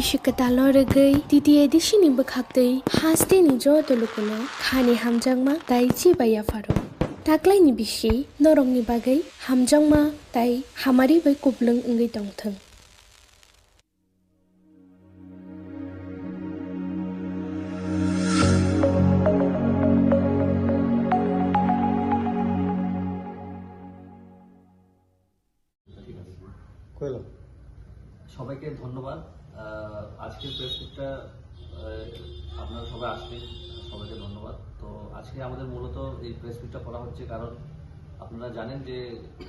Shikataloragay, Titi Edishini Bakakte, Haste ni Jotolukuno, Hani Hamjangma, Daichi Bayafaro. Taklay ni Bishi, Norong ni Bagay, Hamjangma, Tai, Hamari by Kublung Ungi Dongtung. সবাইকে ধন্যবাদ। আজকের প্রেসমিটটা আপনারা সবাই আসবেন, সবাইকে ধন্যবাদ। তো আজকে আমাদের মূলত এই প্রেসমিটটা করা হচ্ছে কারণ আপনারা জানেন যে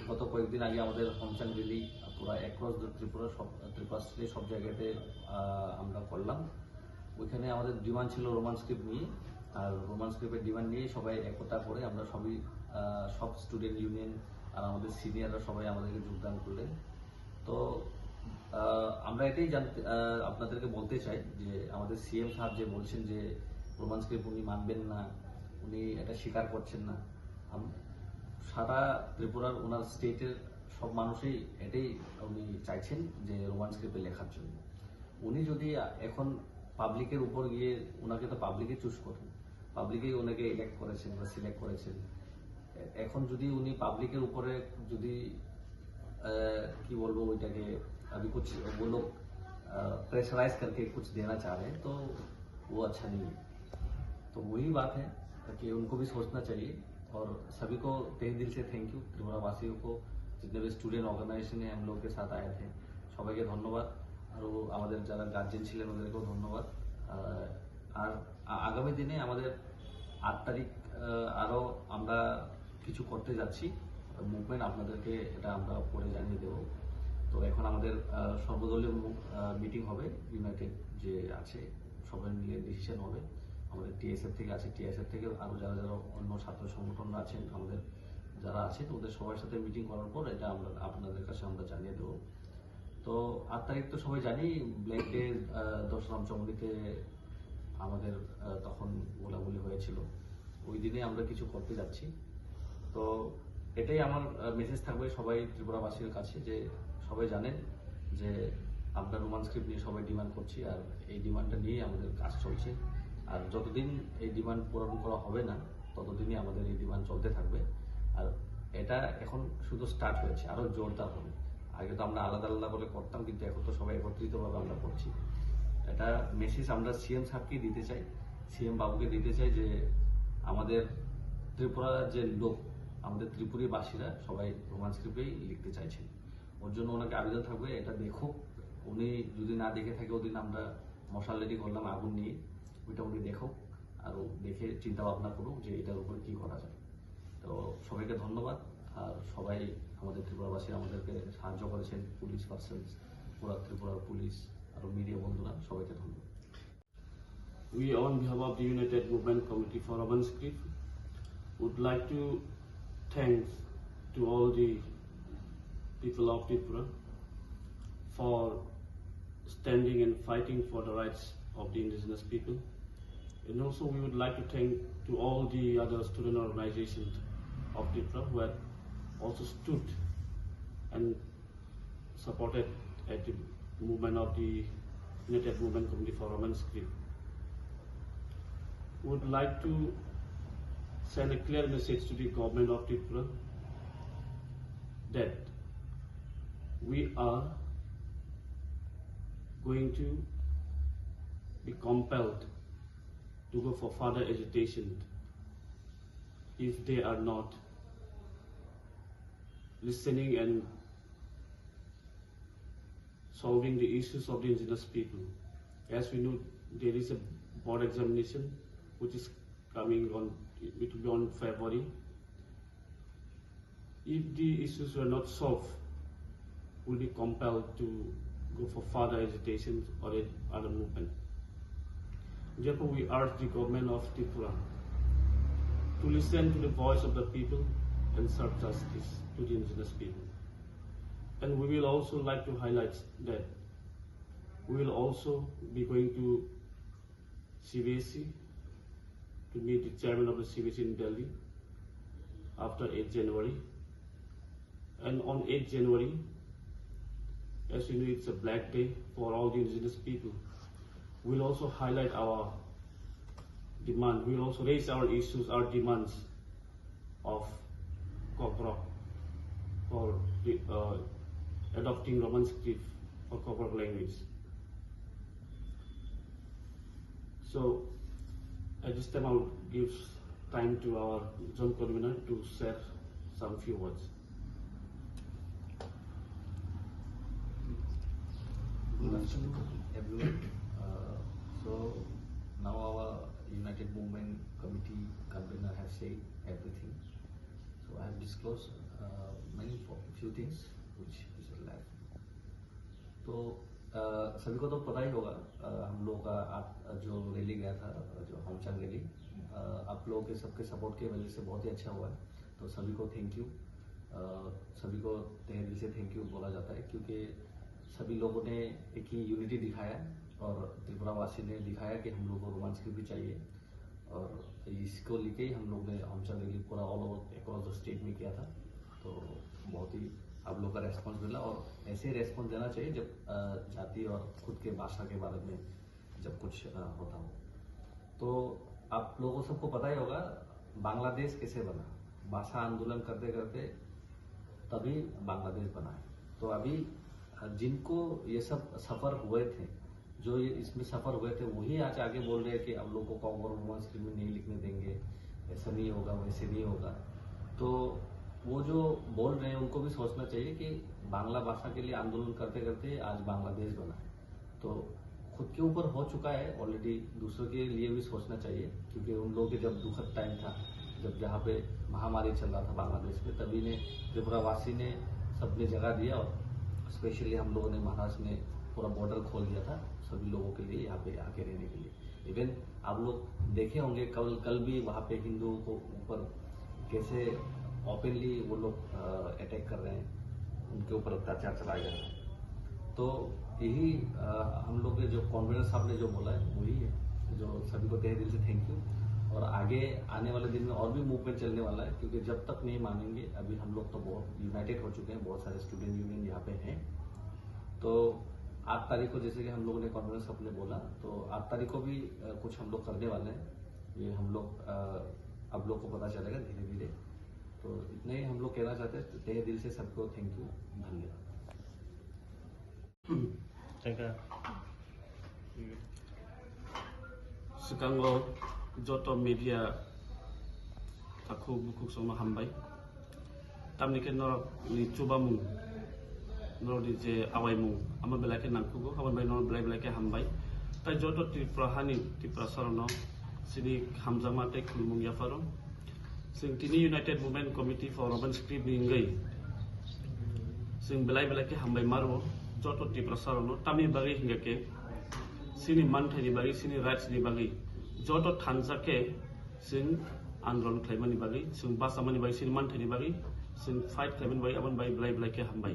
গত কয়েকদিন আগে আমাদের হোমচান রিলি পুরো অ্যাক্রস ত্রিপুরা স্টেটে সব জায়গাতে আমরা করলাম। ওইখানে আমাদের ডিমান্ড ছিল রোমান স্ক্রিপ্ট নিয়ে, আর রোমান স্ক্রিপ্টের ডিমান্ড নিয়ে সবাই একতা করে আমরা সব স্টুডেন্ট ইউনিয়ন আর আমাদের সিনিয়ররা সবাই আমাদেরকে যোগদান করলেন। তো আমরা এটাই আপনাদেরকে বলতে চাই যে আমাদের সিএম সাহেব যে বলছেন যে রোমান স্ক্রিপ্ট উনি মানবেন না, উনি এটা স্বীকার করছেন না। সারা ত্রিপুরার ওনার স্টেটের সব মানুষই এটাই উনি চাইছেন যে রোমান স্ক্রিপ্টে লেখার জন্য। উনি যদি এখন পাবলিকের উপর গিয়ে, ওনাকে তো পাবলিকে চুজ করেন, পাবলিকেই ওনাকে ইলেক্ট করেছেন বা সিলেক্ট করেছেন। এখন যদি উনি পাবলিকের উপরে যদি কি बोलबो ওইটাকে अभी कुछ वो लोग प्रेशराइज करके कुछ देना चाह रहे हैं तो वो अच्छा नहीं है। तो वही बात है कि उनको भी सोचना चाहिए। और सभी को तहे दिल से थैंक यू, त्रिपुरा वासियों को, जितने भी स्टूडेंट ऑर्गेनाइजेशन है हम लोग के साथ आए थे সবাইকে ধন্যবাদ। আর আমাদের যারা গার্জেন ছিলেন ওদেরকেও ধন্যবাদ। আর আগামী দিনে আমাদের 8 তারিখ আরও আমরা কিছু করতে যাচ্ছি মুভমেন্ট, আপনাদেরকে এটা আমরা পরে জানিয়ে দেব। তো এখন আমাদের সর্বদলীয় মিটিং হবে, ইউনাইটেড যে আছে সবাই মিলে ডিসিশন হবে। আমাদের টিএসএফ থেকে আছে, টিএসএফ থেকে আরও যারা যারা অন্য ছাত্র সংগঠনরা আছেন আমাদের যারা আছে, তো ওদের সবার সাথে মিটিং করার পর এটা আমরা আপনাদের কাছে আমরা জানিয়ে দেবো। তো 8 তারিখ তো সবাই জানি ব্ল্যাক ডে, দশরাম চমনিতে আমাদের তখন গোলাগুলি হয়েছিল, ওই দিনে আমরা কিছু করতে যাচ্ছি। তো এটাই আমার মেসেজ থাকবে সবাই ত্রিপুরাবাসীর কাছে, যে সবাই জানেন যে আমরা রোমান স্ক্রিপ্ট নিয়ে সবাই ডিমান্ড করছি, আর এই ডিমান্ডটা নিয়ে আমাদের কাজ চলছে। আর যতদিন এই ডিমান্ড পূরণ করা হবে না ততদিনই আমাদের এই ডিমান্ড চলতে থাকবে। আর এটা এখন শুধু স্টার্ট হয়েছে, আরও জোরদার হবে। আগে তো আমরা আলাদা আলাদা করে করতাম, কিন্তু এখন তো সবাই একত্রিতভাবে আমরা করছি। এটা মেসেজ আমরা সিএম সাহেবকেই দিতে চাই, সিএম বাবুকে দিতে চাই যে আমাদের ত্রিপুরার যে লোক, আমাদের ত্রিপুরীবাসীরা সবাই রোমান স্ক্রিপ্টেই লিখতে চাইছেন। ওর জন্য ওনাকে আবেদন থাকবে এটা দেখুক। উনি যদি না দেখে থাকে, ওদিন আমরা মশাল রেডি করলাম আগুন নিয়ে, ওইটা উনি দেখুক আর দেখে চিন্তা ভাবনা করুক যে এটার উপরে কি করা যায়। তো সবাইকে ধন্যবাদ। আর সবাই আমাদের ত্রিপুরাবাসী আমাদেরকে সাহায্য করেছেন, পুলিশ পার্সন, পুরা ত্রিপুরার পুলিশ আর মিডিয়া বন্ধুরা, সবাইকে ধন্যবাদ। We on behalf of the United Movement Committee for Roman Script would like to thank to all the people of Tripura for standing and fighting for the rights of the indigenous people. And also we would like to thank to all the other student organizations of Tripura who have also stood and supported at the movement of the United Movement Committee for Roman Script. We would like to send a clear message to the government of Tripura that we are going to be compelled to go for further agitation if they are not listening and solving the issues of the indigenous people. As we know, there is a board examination which is coming on, it will be on February. If the issues were not solved, we'll be compelled to go for further agitation or other movement. Therefore, we urge the government of Tripura to listen to the voice of the people and serve justice to the indigenous people. And we will also like to highlight that we will also be going to CBSC to meet the chairman of the CBSC in Delhi after 8 January. And on 8 January, as you know, it's a black day for all the indigenous people. we'll also highlight our demand. We'll also raise our issues, our demands of Kokrok for adopting Roman script for Kokrok language. So at this time, I will give time to our zone convener to share some few words. Good afternoon, everyone. So now our United Movement Committee convener has said everything. So I have disclosed few things which is left. तो सभी को तो पता ही होगा हम लोगों का जो रैली गया था, जो होमचंद रैली, आप लोगों के सबके सपोर्ट की वजह से बहुत ही अच्छा हुआ है। तो सभी को थैंक यू, सभी को तहे दिल से थैंक यू बोला जाता है, क्योंकि सभी लोगों ने एक ही यूनिटी दिखाया और त्रिपुरा वासी ने दिखाया कि हम लोग को रोमांस की भी चाहिए। और इसको लेके ही हम लोग ने होमचंद रैली पूरा all over across the state में किया था। तो बहुत ही आप लोग का रेस्पॉन्स मिला, और ऐसे ही रेस्पॉन्स देना चाहिए जब जाति और खुद के भाषा के बारे में जब कुछ होता हो। तो आप लोगों सबको पता ही होगा बांग्लादेश कैसे बना, भाषा आंदोलन करते करते तभी बांग्लादेश बना है। तो अभी जिनको ये सब सफर हुए थे, जो ये इसमें सफर हुए थे, वही आज आगे बोल रहे हैं कि हम लोग को कॉमन स्क्रीन में नहीं लिखने देंगे, ऐसा नहीं होगा, वैसे नहीं होगा। तो वो जो बोल रहे हैं उनको भी सोचना चाहिए कि बांग्ला भाषा के लिए आंदोलन करते करते आज बांग्लादेश बना है। तो खुद के ऊपर हो चुका है ऑलरेडी, दूसरों के लिए भी सोचना चाहिए, क्योंकि उन लोगों के जब दुखद टाइम था, जब जहाँ पे महामारी चल रहा था बांग्लादेश में, तभी ने त्रिपुरावासी ने सबने जगह दिया, और स्पेशली हम लोगों ने महाराष्ट्र ने पूरा बॉर्डर खोल दिया था सभी लोगों के लिए यहाँ पे आके रहने के लिए। इवन आप लोग देखे होंगे कल भी वहाँ पे हिंदुओं को ऊपर कैसे ओपनली वो लोग अटैक कर रहे हैं, उनके ऊपर अत्याचार चलाया जा रहा है। तो यही हम लोग के जो कॉन्वेनर साहब ने जो बोला है वही है, जो सभी को तहे दिल से थैंक यू। और आगे आने वाले दिन में और भी मूवमेंट चलने वाला है, क्योंकि जब तक नहीं मानेंगे, अभी हम लोग तो बहुत यूनाइटेड हो चुके हैं, बहुत सारे स्टूडेंट यूनियन यहाँ पे हैं। तो 8 तारीख को जैसे कि हम लोगों ने कॉन्वेनर साहब ने बोला, तो 8 तारीख को भी कुछ हम लोग करने वाले हैं। ये हम लोग अब लोग को पता चलेगा धीरे धीरे। तो इतने ही हम लोग कहना चाहते हैं, तहे दिल से सबको थैंक यू, धन्यवाद। सिगाङाव जत मीडिया थाखु बुखु संनो हामबाय तामनिके नरक नि चुबामुं नरदि जे आवायमुं आमा बेलाके नांखुगो हावन बाय नर बेलाय बेलाके हामबाय ताय जत त्रिपुरा हानि त्रिपुरा सरन सिनि हामजामाते खुलमुं याफारो जों दिनै यूनाइटेड मुभमेन्ट कमिटि फर रमान स्क्रिप्ट नि इंगै जों बेलाय बेलाके हामबाय मारो जत त्रिपुरा सरन तामि बागै हिंगाके सिनि मानथायनि बागै सिनि राइट्सनि बागै जत थानजाके जों आन्दोलन खालामनायनि बागै जों बासामानि बागै सिनि मानथायनि बागै जों फाइट खालामनायनि बागै आबन बाय बेलाय बेलाके हामबाय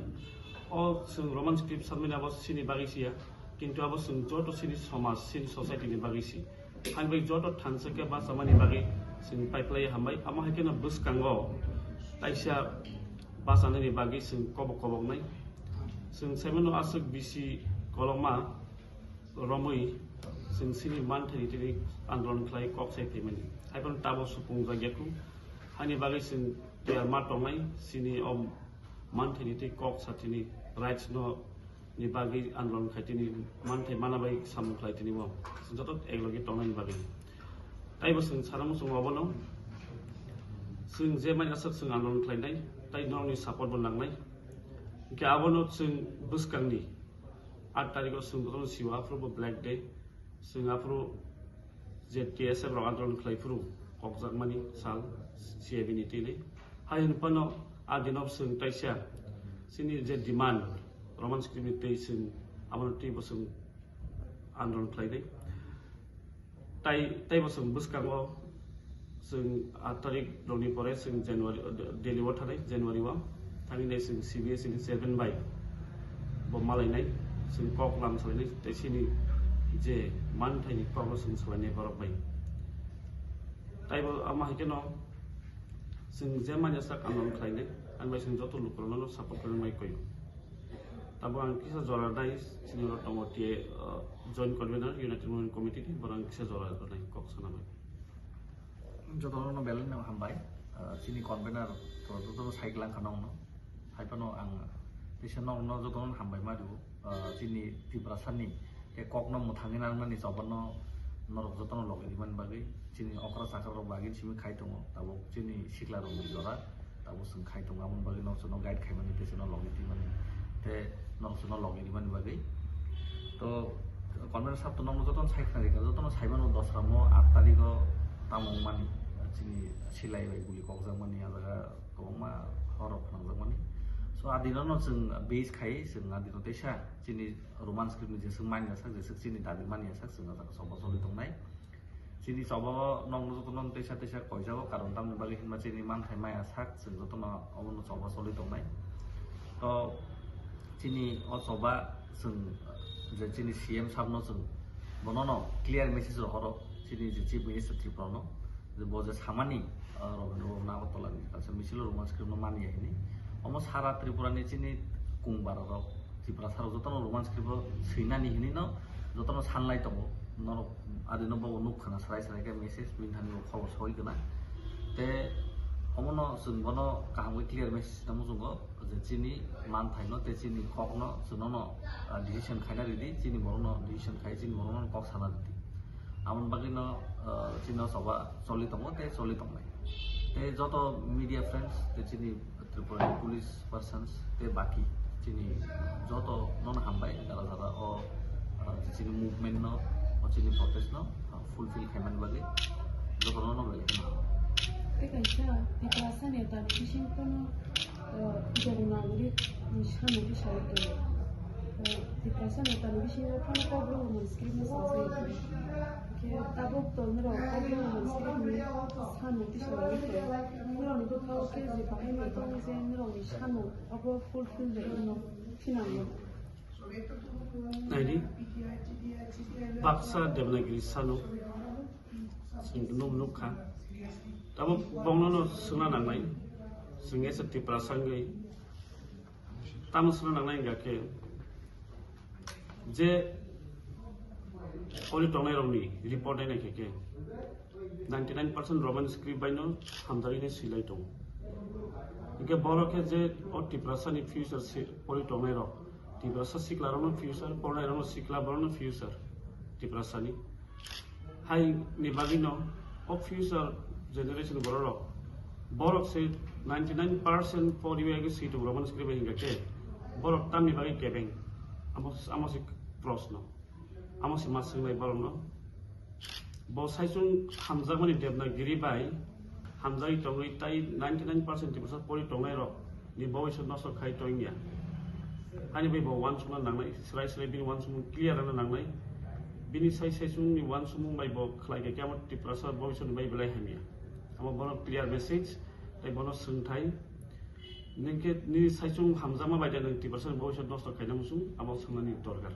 अ जों रमान स्क्रिप्ट सारमिना बस सिनि बागै सिया किन्तु आबो जों जत सिनि समाज सिनि सोसाइटिनि बागै सि आं बाय जत थानजाके बासामानि बागै जों पाइपलाय हामबाय आमा हायकेना बुसकांगो ताइसा बासानायनि बागै जों कबक कबकनाय जों सेमेनो आसक बिसि कलमा रमै जों सिनि मानथायनि तिनि आन्दोलन खालाय कक्साय फैमोन हायबन ताबो सुपुं जायगाखौ हानि बागै जों देर माटंनाय सिनि मानथायनि ति कक्साथिनि राइट्स न नि बागै आन्दोलन खायतिनि मानथाय मानाबाय सामुख्लायतिनि व जों जत एकलगे तंनायनि बागै ताइबो जों सारामु जों अबनो जों जे माने आसक जों आन्दोलन खालायनाय ताइ नरनि सापर्ट बनलांनाय के आबनो जों बुसकांनि 8 तारिखआव जों सिवाफ्रावबो ब्लेक डे जों आफ्रो जे टीएसएफ राव आन्दोलन खालायफ्रु कक्जाकमानि साल सीआईबी नि तिले हायन पनो आ दिनाव जों ताइसा सिनि जे डिमान्ड रमान स्क्रिप्टनि दै जों आबनो टिबो जों आन्दोलन खालायनाय ताइबो जों बुसकांगो जों 8 तारिख रनि परे जों जानुवारि दिल्लीआव थानाय जानुवारिआव थांनाय जों सीबीएस नि चेयारमेन बाय बमालायनाय जों ककलाम सालायनाय ताइसिनि जे मानथायनि प्रब्लेम जों सालायनाय बरबाय ताइबो आमा हायकेनो जों जे माने साक आन्दोलन खालायनाय आं बाय जों जत लुकरनो सापर्ट खालामनाय कयो tabo ang kisa jora dai sinuro tomotie joint convener United Movement Committee borang kisa jora dai kok sana mai jotono belen nang hambai sini convener to cyclang kanong no haipano ang tisano no jotono hambai madu sini tibrasani ke kokno muthangin nang ni sobano norok jotono logi diman bagi sini okra sakar bagi simi khai tongo tabo sini sikla ro jora tabo sung khai tongo amon bagi no sono guide khai mani tisano logi diman te norok sono logi diman bagi to convener sab to no jotono cyclari ka jotono saibano 10 ramo 8 tariko tamong mani sini silai bai guli kok jang mani aga koma horok nang jang mani so adino no jeng base khai jeng adino tesa sini roman script ni jeng main sak jeng sini dadi mani sak jeng sak sobo soli tongnai sini sobo nong jotono tesa koi jago karon tam ni bagi hinma sini man khai maya sak jeng jotono omono sobo soli tongnai to sini o soba jeng je sini CM sabno jeng bonono clear message ro horo sini je chief minister triprono boja samani Robindra Nagotolani kalsa misilo roman script no mani ini almost hara Tripura ni chini kungbar ro Tripura saro jotono roman script sinani hini no jotono sanlai tongo no adino bo nuk khana sarai ke message binthani khobor soi kana te omono sungbono kaham clear message namu jungo je chini man thaino te chini kokno sunono decision khaina ridi chini borono decision khai chini borono kok sana ridi amon bagino chino soba soli tongo te soli tongnai te joto media friends te chini Tripura police persons te baki chini joto non hambai dara dara o chini movement no o chini protest no fulfill khaman bagi joto no bagi te kaisa te klasa ne ta fishing kono jagunaguri nishano ki shai te klasa ne ta fishing kono ko bro script no sai tabok to nero kablo script ni sanu ti shai ke nero ni to ko ke je pa ni to ni se nero ni sanu abo fulfill de no finalo naidi baksa devanagiri sanu singnom nukha tabo bongno suna nangnai singe sati prasangai tam suna nangnai gake je Oli tongai romni report ai keke 99% roman script by no hamdari ne silai tong ike boro ke je o tiprasa ni future oli tongai ro tiprasa sikla ro no future pornai ro no sikla boro no future tiprasa ni hai ni bagino o future generation boro ro boro se 99% for you age seat roman script hinga ke boro tam ni bagi kebeng amos prosno amo si masing lai barom no bo saisung hamjagmani devnagiri bai hamjagi tongai tai 99% tiprasa pori tongai ro ni bo iso noso khai toingya ani bai bo wan suma nangnai srai bin wan sum clear ana nangnai bini saisung ni wan sum bai bo khlai ke kamot tiprasa bo iso bai belai hamia amo bono clear message tai bono sungthai ningke ni saisung hamjama bai dan tiprasa bo iso noso khai namusung amo sungnani dorgar